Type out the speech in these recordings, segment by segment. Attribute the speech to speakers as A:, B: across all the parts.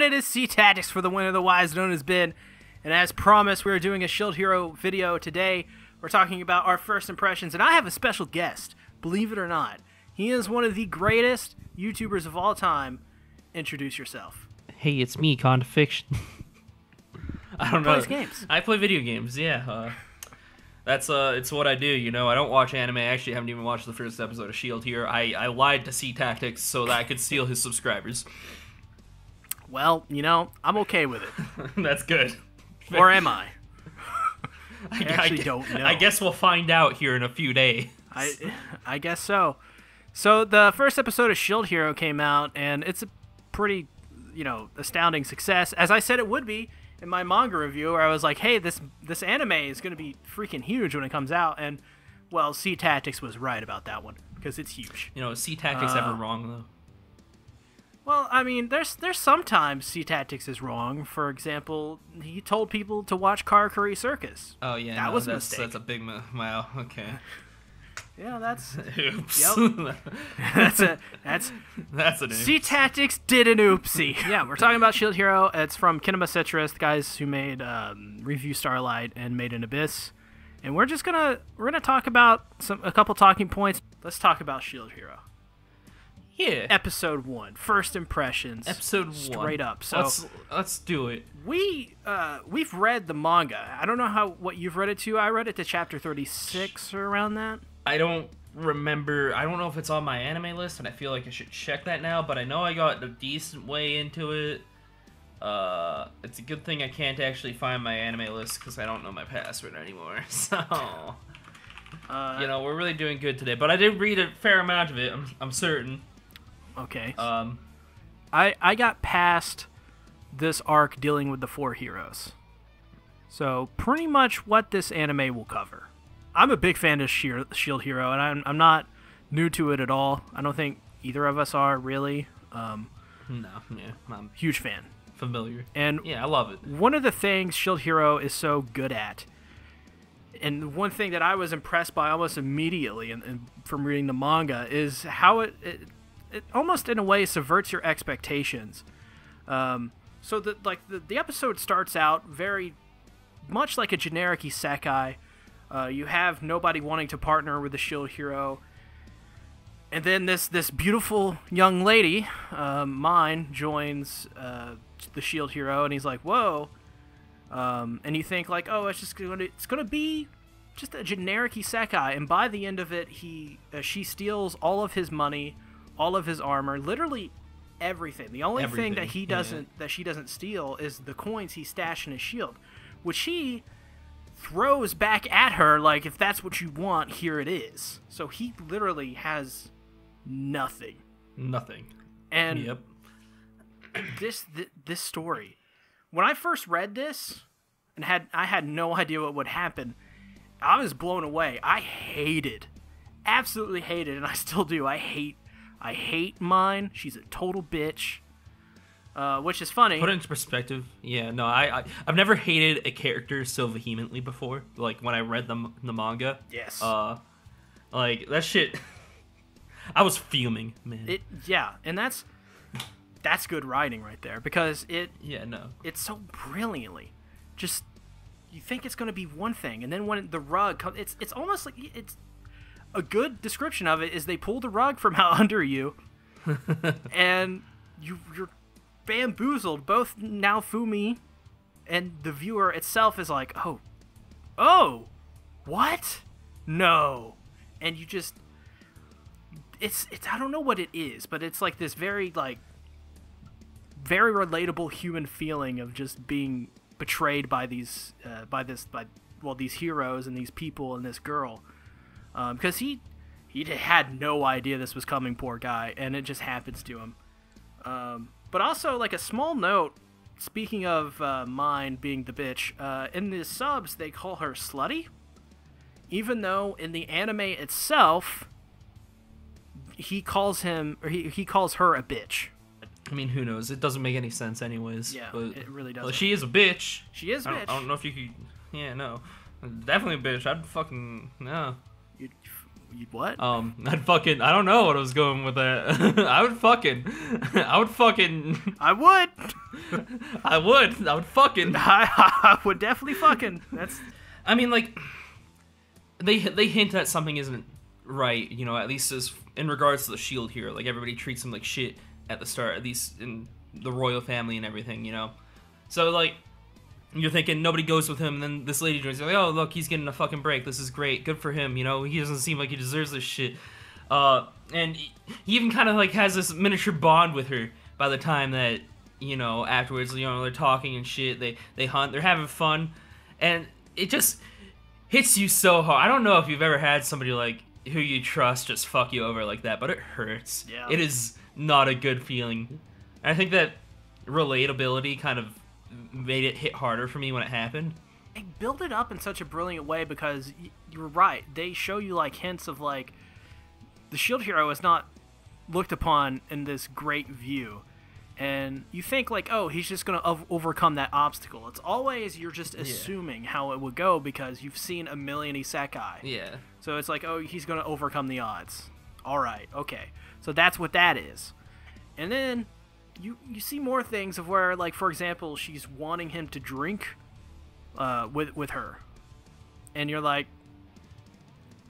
A: everyone, it is SeaTactics for the win of the wise, known as Ben. And as promised, we're doing a Shield Hero video today. We're talking about our first impressions, and I have a special guest, believe it or not. He is one of the greatest YouTubers of all time. Introduce yourself.
B: Hey, it's me, Condifiction. I don't know.
A: Plays games.
B: I play video games, yeah. It's what I do, you know. I don't watch anime. I actually haven't even watched the first episode of Shield Hero. I lied to SeaTactics so that I could steal his subscribers.
A: Well, you know, I'm okay with it.
B: That's good.
A: Or am I?
B: I
A: actually don't know.
B: I guess we'll find out here in a few days.
A: I guess so. So the first episode of Shield Hero came out, and it's a pretty, astounding success, as I said it would be in my manga review, where I was like, hey, this anime is going to be freaking huge when it comes out, and, well, SeaTactics was right about that one, because it's huge.
B: You know, is SeaTactics ever wrong, though?
A: Well, I mean, there's sometimes SeaTactics is wrong. For example, he told people to watch Karakuri Circus.
B: Oh, yeah,
A: that was a mistake.
B: That's a big wow, okay.
A: Yeah, that's...
B: Oops.
A: Yep. that's an
B: oopsie.
A: SeaTactics did an oopsie. Yeah, we're talking about Shield Hero. It's from Kinema Citrus, the guys who made Review Starlight and Made in Abyss. And we're gonna talk about a couple talking points. Let's talk about Shield Hero.
B: Yeah.
A: Episode 1, first impressions.
B: Episode 1.
A: Straight up. So
B: let's do it.
A: We've read the manga. I don't know what you've read it to. I read it to chapter 36 or around that.
B: I don't remember. I don't know if it's on my anime list, and I feel like I should check that now, but I know I got a decent way into it. It's a good thing I can't actually find my anime list because I don't know my password anymore. So, we're really doing good today. But I did read a fair amount of it, I'm certain.
A: Okay. I got past this arc dealing with the 4 heroes. So, pretty much what this anime will cover. I'm a big fan of Shield Hero, and I'm not new to it at all. I don't think either of us are, really.
B: No, yeah. I'm
A: huge fan.
B: Familiar.
A: And
B: yeah, I love it.
A: One of the things Shield Hero is so good at, and one thing that I was impressed by almost immediately from reading the manga, is how it almost in a way subverts your expectations. So the episode starts out very much like a generic isekai. You have nobody wanting to partner with the Shield Hero, and then this beautiful young lady, Mine, joins the Shield Hero, and he's like, "Whoa!" And you think like, "Oh, it's gonna be just a generic isekai." And by the end of it, she steals all of his money, all of his armor, literally everything. The only thing that she doesn't steal is the coins he stashed in his shield, which he throws back at her like, if that's what you want, here it is. So he literally has nothing. And
B: yep.
A: This story, when I first read this and I had no idea what would happen, I was blown away. I absolutely hated, and I still do. I hate Mine. She's a total bitch. Which is funny.
B: Put it into perspective. Yeah, no, I've never hated a character so vehemently before. Like when I read the manga.
A: Yes.
B: Like that shit. I was fuming, man.
A: Yeah, and that's good writing right there, because it's so brilliantly just, you think it's going to be one thing, and then when the rug comes, it's almost like it's a good description of it is they pull the rug from out under you, and you're bamboozled. Both Naofumi and the viewer itself is like, oh, what? No. And you just, it's I don't know what it is, but it's like this very relatable human feeling of just being betrayed by these heroes and these people and this girl, because he had no idea this was coming, poor guy, and it just happens to him. But also, like, a small note, speaking of Mine being the bitch, in the subs they call her Slutty, even though in the anime itself he calls her a bitch.
B: I mean, who knows? It doesn't make any sense anyways.
A: Yeah,
B: but,
A: it really doesn't.
B: Well, she is a bitch.
A: She is a bitch.
B: I don't know if you could... Yeah, no. Definitely a bitch. I'd fucking... No.
A: You'd what?
B: I'd fucking... I don't know what I was going with that. I would. I would fucking.
A: I would definitely fucking. That's.
B: I mean, like, they hint that something isn't right, you know, at least as in regards to the shield here. Like, everybody treats him like shit at the start, at least in the royal family and everything, you know. So, like, you're thinking nobody goes with him, and then this lady joins. You're like, oh, look, he's getting a fucking break. This is great. Good for him, you know. He doesn't seem like he deserves this shit. And he even kind of, like, has this miniature bond with her by the time that, you know, afterwards, you know, they're talking and shit. They hunt. They're having fun. And it just hits you so hard. I don't know if you've ever had somebody, like, who you trust just fuck you over like that, but it hurts.
A: Yeah.
B: It is not a good feeling. And I think that relatability kind of made it hit harder for me when it happened.
A: They build it up in such a brilliant way because you're right. They show you, like, hints of, like, the shield hero is not looked upon in this great view. And you think, like, oh, he's just going to overcome that obstacle. It's always you're just assuming how it would go because you've seen a million isekai.
B: Yeah.
A: So it's like, oh, he's going to overcome the odds. All right, okay. So that's what that is. And then you see more things of where, like, for example, she's wanting him to drink with her. And you're like,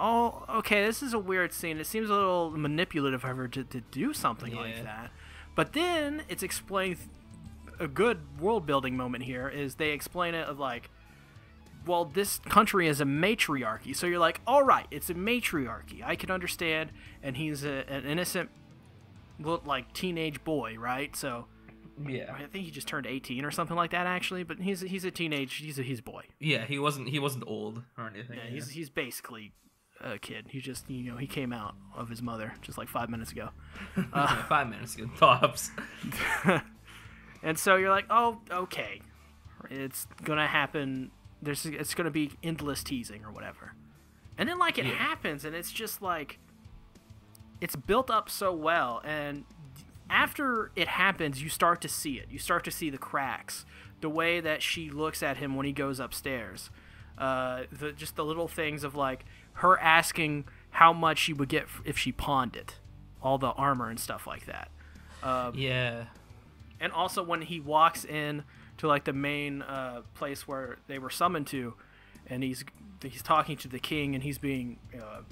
A: oh, okay, this is a weird scene. It seems a little manipulative of her to do something like that. But then it's explained, a good world-building moment here is they explain it of, like, well, this country is a matriarchy. So you're like, all right, it's a matriarchy. I can understand. And he's an innocent, like, teenage boy, right? So
B: yeah,
A: I think he just turned 18 or something like that, actually. But he's a teenage, he's a boy.
B: Yeah, he wasn't old or anything.
A: Yeah, he's basically a kid. He just, you know, he came out of his mother just like 5 minutes ago.
B: 5 minutes ago, tops.
A: And so you're like, oh, okay, it's gonna happen. It's gonna be endless teasing or whatever. And then, like, it happens, and it's just like, it's built up so well. And after it happens, you start to see it. You start to see the cracks, the way that she looks at him when he goes upstairs. Just the little things of, like, her asking how much she would get if she pawned it, all the armor and stuff like that.
B: Yeah.
A: And also when he walks in to, like, the main place where they were summoned to, and he's talking to the king, and he's being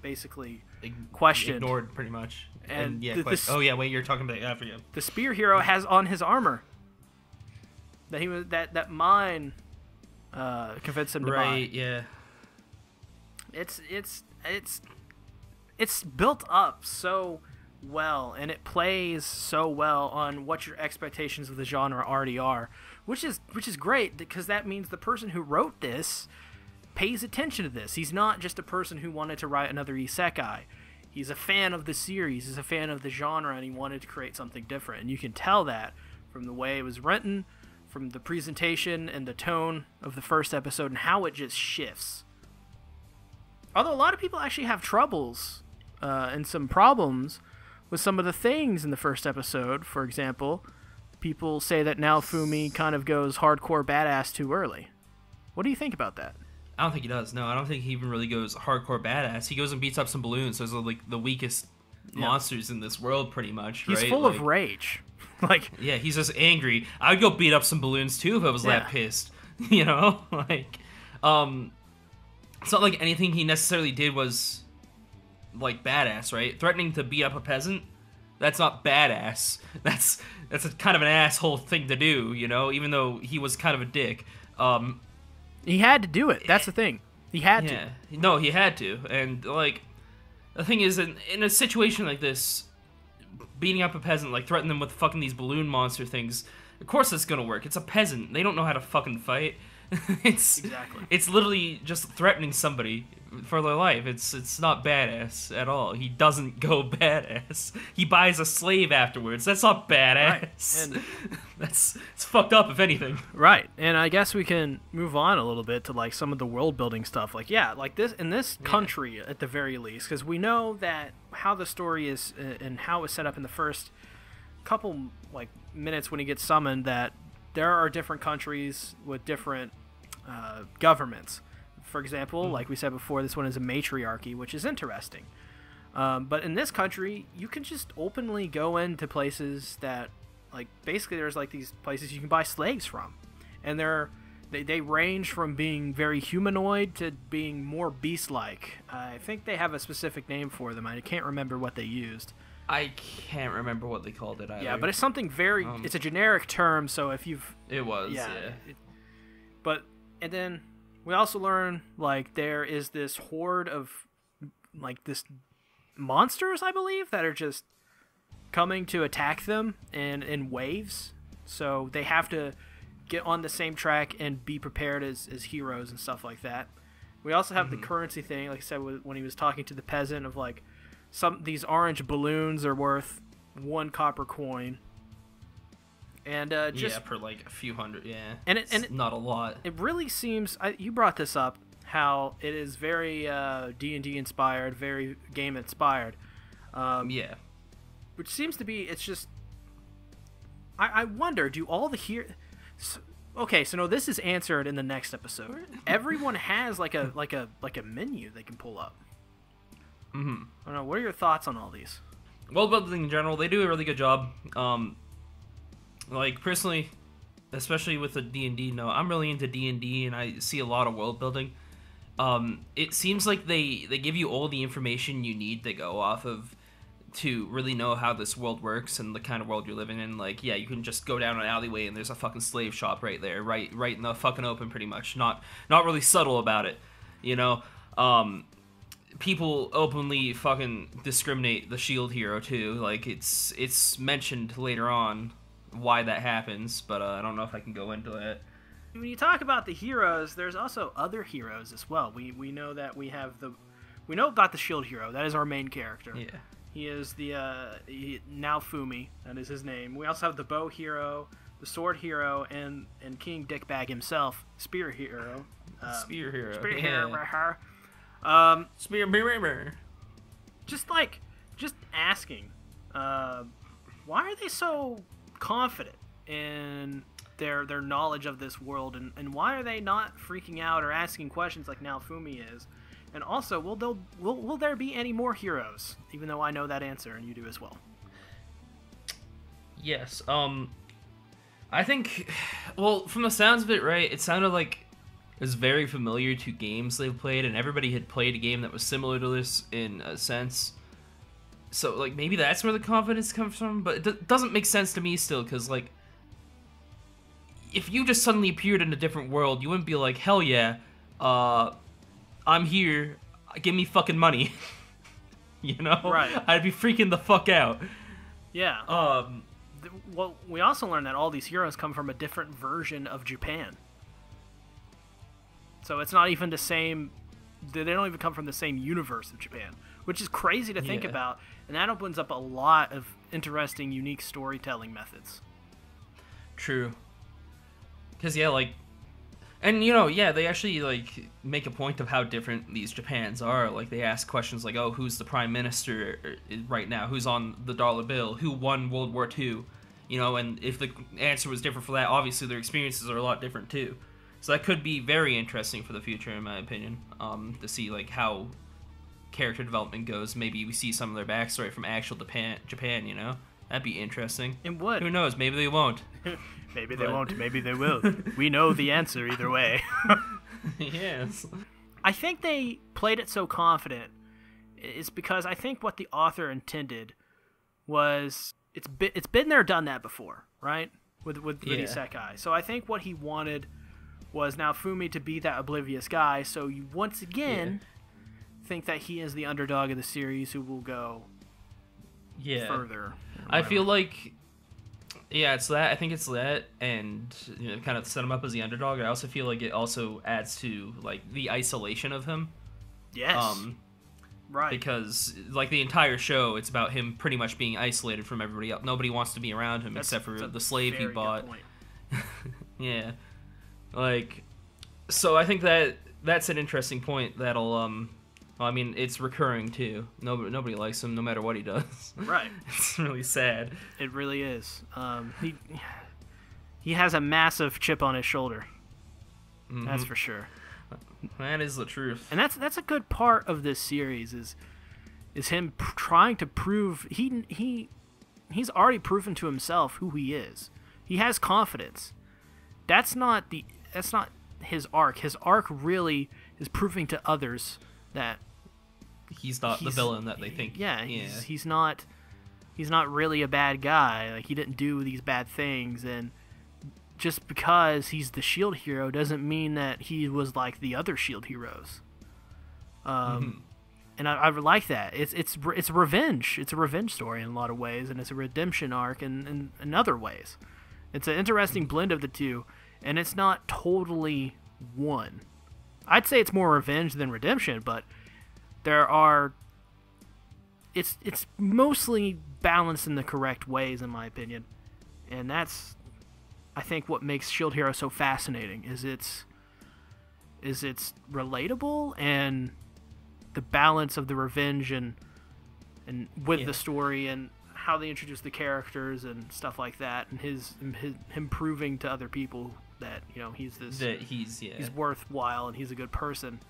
A: basically questioned,
B: ignored pretty much.
A: And
B: oh yeah, wait, you're talking about after you.
A: The spear hero has on his armor that he was that mine convinced him to buy.
B: Right. Yeah.
A: It's built up so well, and it plays so well on what your expectations of the genre already are, which is great, because that means the person who wrote this pays attention to this. He's not just a person who wanted to write another isekai. He's a fan of the series, he's a fan of the genre, and he wanted to create something different. And you can tell that from the way it was written, from the presentation and the tone of the first episode, and how it just shifts. Although a lot of people actually have troubles and some problems with some of the things in the first episode. For example, people say that Naofumi kind of goes hardcore badass too early. What do you think about that?
B: I don't think he does. No, I don't think he even really goes hardcore badass. He goes and beats up some balloons. Those are, like, the weakest monsters in this world, pretty much.
A: He's
B: right?
A: full of rage. Like,
B: yeah, he's just angry. I'd go beat up some balloons too if I was that pissed. You know, like, it's not like anything he necessarily did was, like, badass, right? Threatening to beat up a peasant, that's not badass. That's a kind of an asshole thing to do, you know, even though he was kind of a dick.
A: He had to do it. That's the thing. He had to.
B: No, he had to. And, like, the thing is, in a situation like this, beating up a peasant, like, threatening them with fucking these balloon monster things, of course it's gonna work. It's a peasant. They don't know how to fucking fight. It's literally just threatening somebody for their life. It's not badass at all. He doesn't go badass. He buys a slave afterwards. That's not badass. Right. It's fucked up, if anything.
A: Right. And I guess we can move on a little bit to, like, some of the world building stuff. Like, like this in this country at the very least, because we know that how the story is and how it's set up in the first couple, like, minutes when he gets summoned, that there are different countries with different governments. For example, like we said before, this one is a matriarchy, which is interesting. But in this country, you can just openly go into places that like basically there's like these places you can buy slaves from, and they range from being very humanoid to being more beast-like. I think they have a specific name for them. I can't remember what they used.
B: I can't remember what they called it either.
A: Yeah, but it's something very. It's a generic term, so if you've.
B: It was. Yeah.
A: And then we also learn like there is this horde of like this monsters, I believe, that are just coming to attack them in waves. So they have to get on the same track and be prepared as heroes and stuff like that. We also have the currency thing, like I said, when he was talking to the peasant, of like these orange balloons are worth 1 copper coin. And
B: for like a few hundred,
A: and
B: it's not a lot.
A: It really seems you brought this up, how it is very D&D inspired, very game inspired. Which seems to be, it's just, I wonder, do all the okay, so no, this is answered in the next episode. Everyone has like a menu they can pull up. I don't know. What are your thoughts on all these?
B: World building in general, they do a really good job. Like personally, especially with the D&D note, I'm really into D&D, and I see a lot of world building. It seems like they give you all the information you need to go off of to really know how this world works and the kind of world you're living in. Like, yeah, you can just go down an alleyway and there's a fucking slave shop right there, right in the fucking open, pretty much. Not really subtle about it, you know. People openly fucking discriminate the shield hero too. Like, it's mentioned later on why that happens, but I don't know if I can go into that.
A: When you talk about the heroes, there's also other heroes as well. We know that we know about the shield hero. That is our main character.
B: Yeah.
A: He is the Naofumi. That is his name. We also have the bow hero, the sword hero, and King Dickbag himself, spear hero.
B: Spear hero.
A: Spear hero.
B: Spear hero.
A: Just asking, why are they so confident in their knowledge of this world, and why are they not freaking out or asking questions like Naofumi is? And also, will there be any more heroes? Even though I know that answer, and you do as well.
B: Yes. I think, well, from the sounds of it, right, it sounded like it was very familiar to games they've played, and everybody had played a game that was similar to this in a sense. So, like, maybe that's where the confidence comes from, but it doesn't make sense to me still, because, like, if you just suddenly appeared in a different world, you wouldn't be like, hell yeah, I'm here, give me fucking money. You know?
A: Right.
B: I'd be freaking the fuck out.
A: Yeah. Well, we also learned that all these heroes come from a different version of Japan. So it's not even the same, they don't even come from the same universe of Japan, which is crazy to think about, and that opens up a lot of interesting, unique storytelling methods.
B: True. Because, yeah, like, and, you know, yeah, they actually, like, make a point of how different these Japans are. Like, they ask questions like, oh, who's the prime minister right now? Who's on the dollar bill? Who won World War II? You know, and if the answer was different for that, obviously their experiences are a lot different, too. So that could be very interesting for the future, in my opinion, to see, like, how character development goes. Maybe we see some of their backstory from actual Japan, you know? That'd be interesting.
A: It would.
B: Who knows? Maybe they won't.
A: Maybe they won't. Maybe they will. We know the answer either way.
B: Yes.
A: I think they played it so confident is because I think what the author intended was it's been there, done that before, right? With Isekai. So I think what he wanted was now Fumi to be that oblivious guy. So you once again think that he is the underdog of the series who will go further.
B: I feel like, it's that. I think it's that, and you know, kind of set him up as the underdog. I also feel like it also adds to like the isolation of him.
A: Yes. Right.
B: Because like the entire show, it's about him pretty much being isolated from everybody else. Nobody wants to be around him except for the slave he bought. Yeah. Like, so I think that's an interesting point that'll well, I mean, it's recurring too. Nobody likes him no matter what he does.
A: Right.
B: It's really sad.
A: It really is. He has a massive chip on his shoulder. Mm-hmm. That's for sure.
B: That is the truth.
A: And that's a good part of this series is him trying to prove he he's already proven to himself who he is. He has confidence. That's not his arc. His arc really is proving to others that
B: he's not the villain that they think.
A: Yeah, he's not really a bad guy. Like, he didn't do these bad things, and just because he's the Shield hero doesn't mean that he was like the other Shield heroes. And I like that. It's revenge. It's a revenge story in a lot of ways, and it's a redemption arc in other ways. It's an interesting blend of the two, and it's not totally one. I'd say it's more revenge than redemption, but it's mostly balanced in the correct ways, in my opinion. And that's, I think, what makes Shield Hero so fascinating, is it's relatable, and the balance of the revenge and with the story, and how they introduce the characters and stuff like that, and him proving to other people that, you know, he's worthwhile and he's a good person.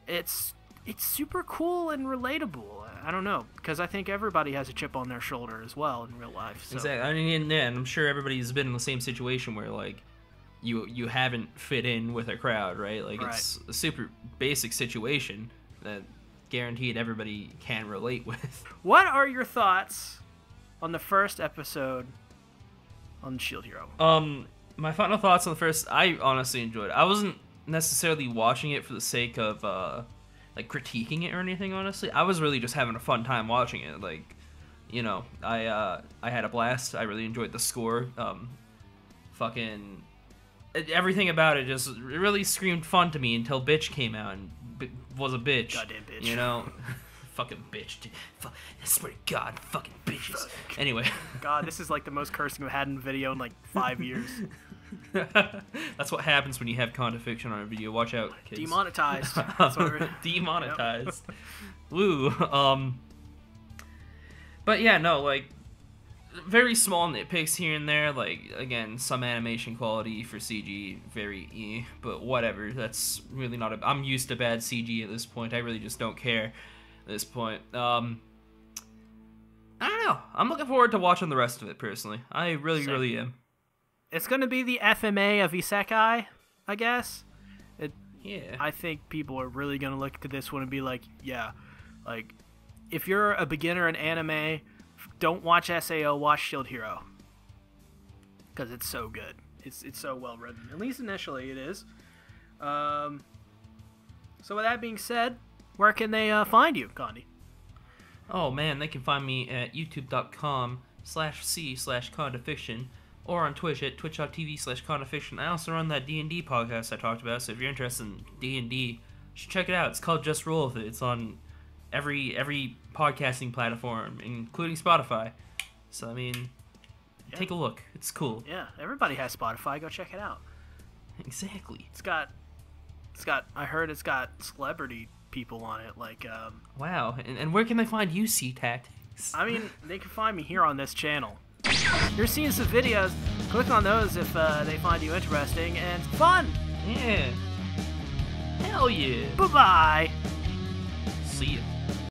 A: It's super cool and relatable. I don't know, because I think everybody has a chip on their shoulder as well in real life. So.
B: Exactly. I mean, and I'm sure everybody's been in the same situation where, like, you haven't fit in with a crowd, right? Like, it's a super basic situation that guaranteed everybody can relate with.
A: What are your thoughts on the first episode on Shield Hero?
B: My final thoughts on the first, I honestly enjoyed it. I wasn't necessarily watching it for the sake of like critiquing it or anything, honestly. I was really just having a fun time watching it. Like, you know, I had a blast. I really enjoyed the score. Fucking everything about it just really screamed fun to me until bitch came out and was a bitch.
A: Goddamn bitch.
B: You know? Fucking bitch, dude. I swear to God, fucking bitches. Anyway.
A: God, this is like the most cursing we've had in a video in like 5 years.
B: That's what happens when you have Condifiction on a video. Watch out, kids.
A: Demonetized.
B: Demonetized. Woo. But yeah, no, like, very small nitpicks here and there. Like, again, some animation quality for CG, very but whatever. That's really not I'm used to bad CG at this point. I really just don't care at this point. I don't know. I'm looking forward to watching the rest of it, personally. I really am.
A: It's going to be the FMA of Isekai, I guess.
B: Yeah.
A: I think people are really going to look at this one and be like, yeah, like, if you're a beginner in anime, don't watch SAO, watch Shield Hero. Because it's so good. It's so well written. At least initially it is. So with that being said, where can they find you, Condi?
B: Oh man, they can find me at youtube.com/c/Condifiction, or on Twitch at twitch.tv/Condifiction. I also run that D&D podcast I talked about, so if you're interested in D&D, you should check it out. It's called Just Roll With It. It's on every podcasting platform, including Spotify. So, I mean, take a look. It's cool.
A: Yeah, everybody has Spotify. Go check it out.
B: Exactly.
A: I heard it's got celebrity people on it, like,
B: Wow. And where can they find you, SeaTactics?
A: I mean, they can find me here on this channel. You're seeing some videos. Click on those if they find you interesting and fun.
B: Yeah. Hell yeah.
A: Bye-bye.
B: See ya.